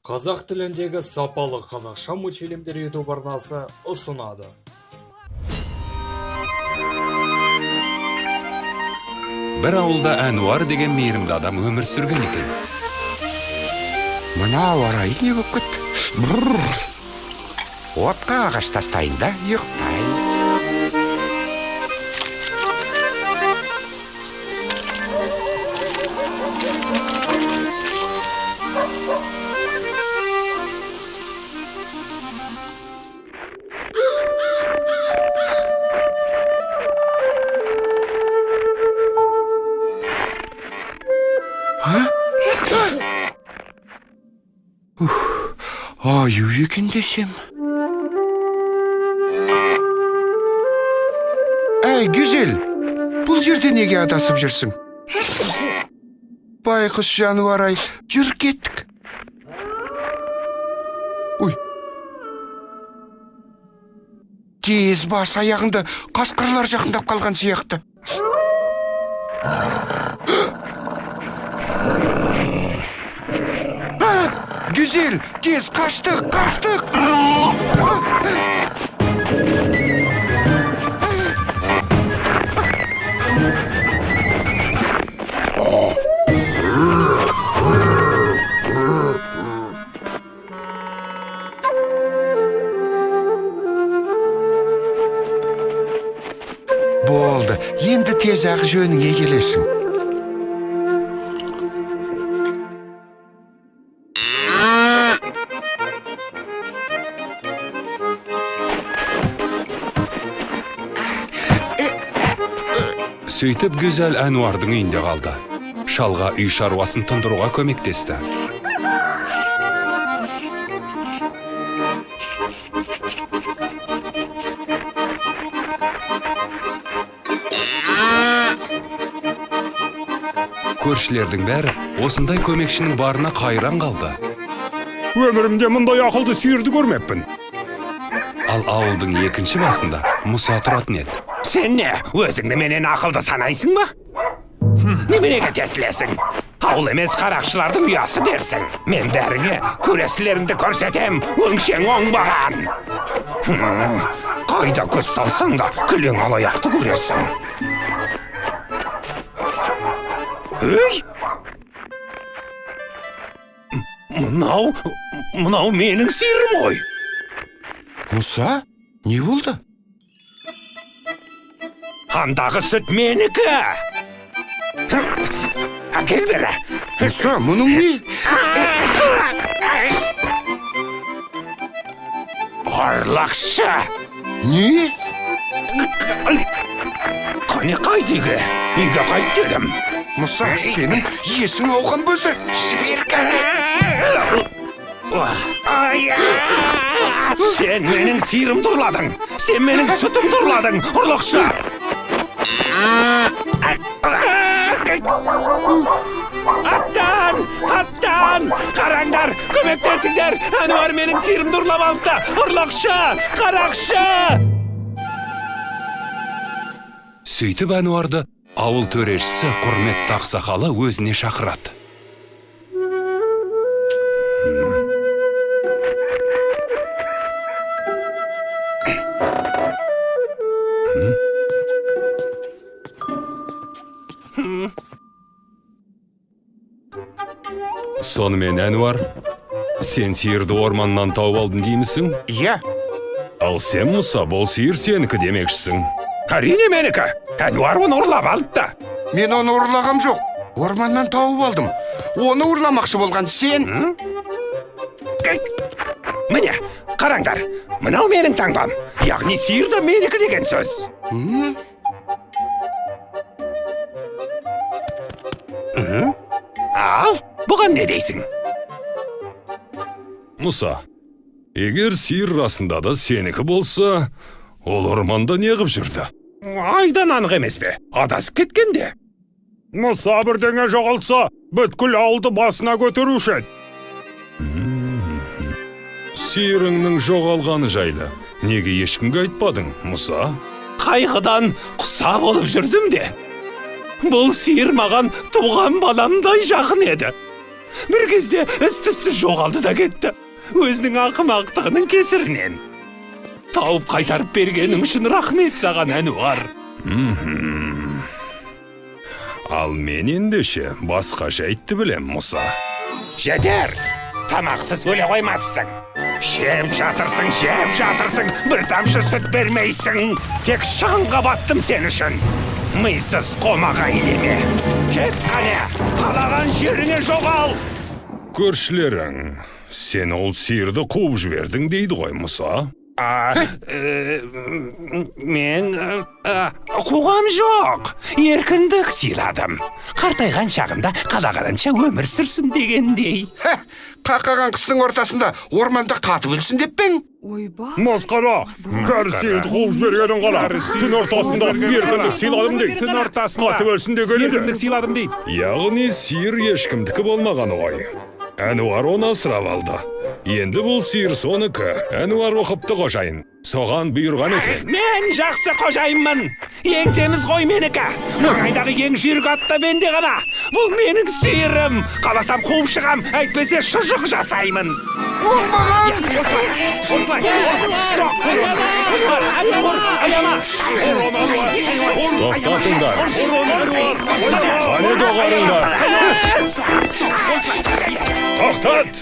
Қазақ тіліндегі сапалы қазақша мультфильмдер YouTube арнасы ұсынады. Бір ауылда Әнуар деген мейірімді адам өмір сүрген екен. Мына ауа-райы не болып кетті? Отқа ағаш тастайын да ұйықтайын. Аю екен десем. Әй, Гүзел, бұл жерде неге адасып жүрсің? Байқұс жануар-ай, жүр кеттік. Ой. Тез бас аяғында қасқырлар жақындап қалған сияқты. Güzel, tez kaçtık. Болды, енді tez-ақ жөніңе келесің. Сөйтіп Гүзел Әнуардың үйінде қалды. Шалға үй шаруасын тындыруға көмектесті. Көршілердің бәрі осындай көмекшінің барына қайран қалды. Өмірімде мұндай ақылды сиырды көрмеппін. Ал ауылдың екінші басында Мұса тұратын еді. Сен не, өзіңді менен ақылды санайсың ба? Неменеге тесілесің? Ауыл емес қарақшылардың ұясы дерсің. Мен бәріңе көресілерімді көрсетем, өңшең оңбаған. Қайда көз салсаң да күлең алаяқты көресің. Өй! Мұнау менің сиырым ғой. Мұса, не болды? Андағы сүт менікі. Әкел бері. Мұса, мұның не? Барлақшы. Не? Қане қайтыға? Үйге қайт дедім. Мұса, сенің есің ауған бөзі. Жібер кәне. Сен менің сиырым тұрладың. Сен менің сүтім тұрладың. Ұрлықшы. Аттан! Қараңдар, көмектесіңдер. Әнуар менің сиырымды ұрлап алыпты. Ұрлықшы, қарақшы. Сөйтіп Әнуарды ауыл төрешісі құрметті ақсақалы өзіне шақырады. Сонымен Әнуар, сен сиырды орманнан тауып алдың деймісің? Иә. Ал сен Мұса, бұл сиыр сенікі демекшісің. Әрине менікі. Әнуар оны ұрлап алыпты. Мен оны ұрлағам жоқ. Орманнан тауып алдым. Оны ұрламақшы болған сен. Міне, қараңдар. Мынау менің таңбам. Яғни сиыр да менікі деген сөз. Ал, бұған не дейсің? Мұса, егер сиыр расында да сенікі болса, ол орманда не қып жүрді? Айдан анық емес пе? Адасып кеткенде. Мұса бірдеңе жоғалтса, бүткіл ауылды басына көтеруші еді. Сиырыңның жоғалғаны жайлы неге ешкімге айтпадың, Мұса? Қайғыдан құса болып жүрдім де. Бұл сиыр маған туған баламдай жақын еді. Bir кезде із-түссіз жоғалды да кетті. Өзінің ақымақтығының кесірінен. Тауып қайтарып бергенің үшін рахмет саған, Әнуар. Ал мен ендеше басқаша айтты білем, Мұса. Жетер! Тамақсыз өле қоймассың. Жеп жатырсың, бір тамшы сүт бермейсің. Тек шығынға баттым сен үшін. Мыйсыз қомаға илеме. Кет қане, қалаған жеріңе жоғал. Көршілерің, сен ол сиырды қуып жібердің дейді ғой, Мұса. Мен қуғам жоқ. Еркіндік сыйладым. Қартайған шағында қалағанынша өмір сүрсін дегендей. Қақаған қыстың ортасында орманда қатып өлсін деп пең? Ойба. Масқара, кәрі сиырды қуып жібергенін қара. Түн ортасында еркіндік сыйладым дейді. Түн ортасында Қатып өлсін деген еді. еркіндік сыйладым дейді. Яғни сиыр ешкімдікі болмаған ғой. Әнуар оны асырап алды. Енді бұл сиыр соныкі. Әнуар оқыпты қожайын. Соған бұйырған екен. Мен жақсы қожайынмын. Еңсеміз ғой менікі. Маңайдағы ең жүйрік атта менде ғана. Бұл менің сиырым. Қаласам қуып шығам, әйтпесе шұжық жасаймын. Оңбаған! Осылай. Аяма. Тоқтатыңдар. Қане доғарыңдар. Тоқтат!